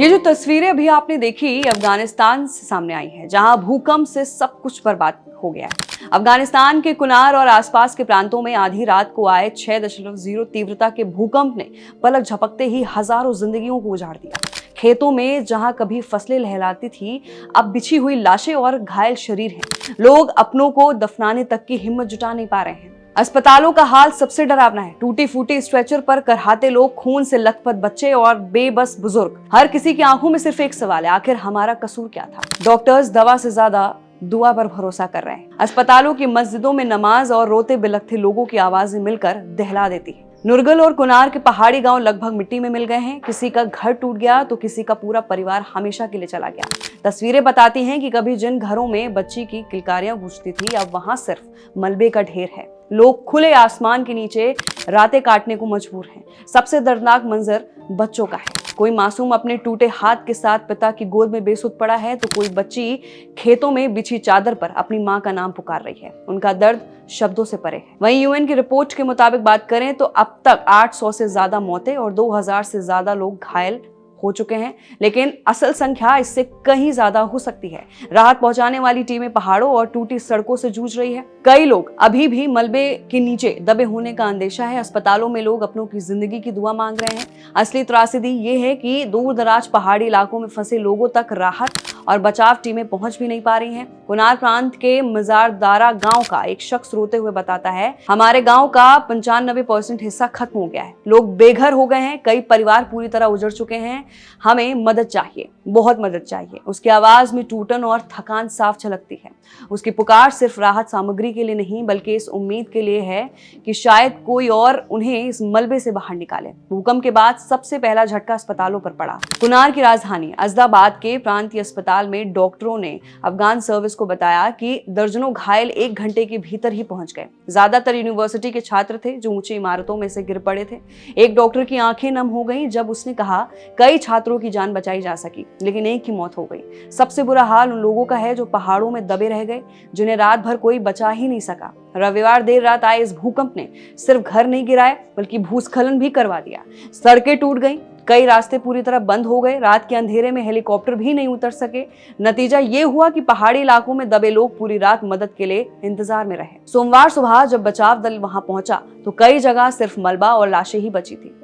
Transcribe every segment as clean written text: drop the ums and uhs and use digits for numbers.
ये जो तस्वीरें अभी आपने देखी अफगानिस्तान से सामने आई हैं, जहां भूकंप से सब कुछ बर्बाद हो गया है। अफगानिस्तान के कुनार और आसपास के प्रांतों में आधी रात को आए 6.0 तीव्रता के भूकंप ने पलक झपकते ही हजारों जिंदगियों को उजाड़ दिया। खेतों में जहां कभी फसलें लहलाती थी, अब बिछी हुई लाशें और घायल शरीर हैं। लोग अपनों को दफनाने तक की हिम्मत जुटा नहीं पा रहे हैं। अस्पतालों का हाल सबसे डरावना है। टूटी फूटी स्ट्रेचर पर करहाते लोग, खून से लथपथ बच्चे और बेबस बुजुर्ग। हर किसी की आंखों में सिर्फ एक सवाल है, आखिर हमारा कसूर क्या था? डॉक्टर्स दवा से ज्यादा दुआ पर भरोसा कर रहे हैं। अस्पतालों की मस्जिदों में नमाज और रोते बिलखते लोगों की आवाजें मिलकर दहला देती है। नुरगल और कुनार के पहाड़ी गांव लगभग मिट्टी में मिल गए हैं। किसी का घर टूट गया तो किसी का पूरा परिवार हमेशा के लिए चला गया। तस्वीरें बताती हैं कि कभी जिन घरों में बच्ची की किलकारियां गूंजती थी, अब वहां सिर्फ मलबे का ढेर है। लोग खुले आसमान के नीचे रातें काटने को मजबूर हैं। सबसे दर्दनाक मंजर बच्चों का है। कोई मासूम अपने टूटे हाथ के साथ पिता की गोद में बेसुध पड़ा है, तो कोई बच्ची खेतों में बिछी चादर पर अपनी मां का नाम पुकार रही है। उनका दर्द शब्दों से परे है। वहीं यूएन की रिपोर्ट के मुताबिक बात करें तो अब तक 800 से ज्यादा मौतें और 2000 से ज्यादा लोग घायल हो चुके हैं, लेकिन असल संख्या इससे कहीं ज्यादा हो सकती है। राहत पहुंचाने वाली टीमें पहाड़ों और टूटी सड़कों से जूझ रही है। कई लोग अभी भी मलबे के नीचे दबे होने का अंदेशा है। अस्पतालों में लोग अपनों की जिंदगी की दुआ मांग रहे हैं। असली त्रासदी ये है कि दूर दराज पहाड़ी इलाकों में फंसे लोगों तक राहत और बचाव टीमें पहुंच भी नहीं पा रही हैं। कुनार प्रांत के मजारदारा गांव का एक शख्स रोते हुए बताता है, हमारे गांव का 95% हिस्सा खत्म हो गया है। लोग बेघर हो गए हैं, कई परिवार पूरी तरह उजड़ चुके हैं। हमें मदद चाहिए, बहुत मदद चाहिए। उसकी आवाज में टूटन और थकान साफ झलकती है। उसकी पुकार सिर्फ राहत सामग्री के लिए नहीं, बल्कि इस उम्मीद के लिए है कि शायद कोई और उन्हें इस मलबे से बाहर निकाले। भूकंप के बाद सबसे पहला झटका अस्पतालों पर पड़ा। कुनार की राजधानी अजदाबाद के प्रांतीय अस्पताल में डॉक्टरों ने अफगान सर्विस को बताया कि दर्जनों घायल 1 घंटे के भीतर ही पहुंच गए। ज्यादातर यूनिवर्सिटी के छात्र थे जो ऊंची इमारतों में से गिर पड़े थे। एक डॉक्टर की आंखें नम हो गईं जब उसने कहा, कई छात्रों की जान बचाई जा सकी, लेकिन एक की मौत हो गई। सबसे बुरा हाल उन लोगों का है जो पहाड़ों में दबे रह गए, जिन्हें रात भर कोई बचा ही नहीं सका। रविवार देर रात आए इस भूकंप ने सिर्फ घर नहीं गिराए, बल्कि भूस्खलन भी करवा दिया। सड़कें टूट गईं, कई रास्ते पूरी तरह बंद हो गए। रात के अंधेरे में हेलीकॉप्टर भी नहीं उतर सके। नतीजा ये हुआ कि पहाड़ी इलाकों में दबे लोग पूरी रात मदद के लिए इंतजार में रहे। सोमवार सुबह जब बचाव दल वहां पहुंचा तो कई जगह सिर्फ मलबा और लाशें ही बची थी।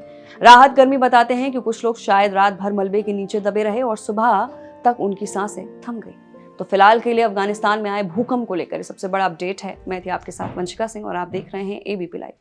राहत कर्मी बताते हैं कि कुछ लोग शायद रात भर मलबे के नीचे दबे रहे और सुबह तक उनकी सांसें थम गई। तो फिलहाल के लिए अफगानिस्तान में आए भूकंप को लेकर सबसे बड़ा अपडेट है। मैं थी आपके साथ वंशिका सिंह और आप देख रहे हैं एबीपी लाइव।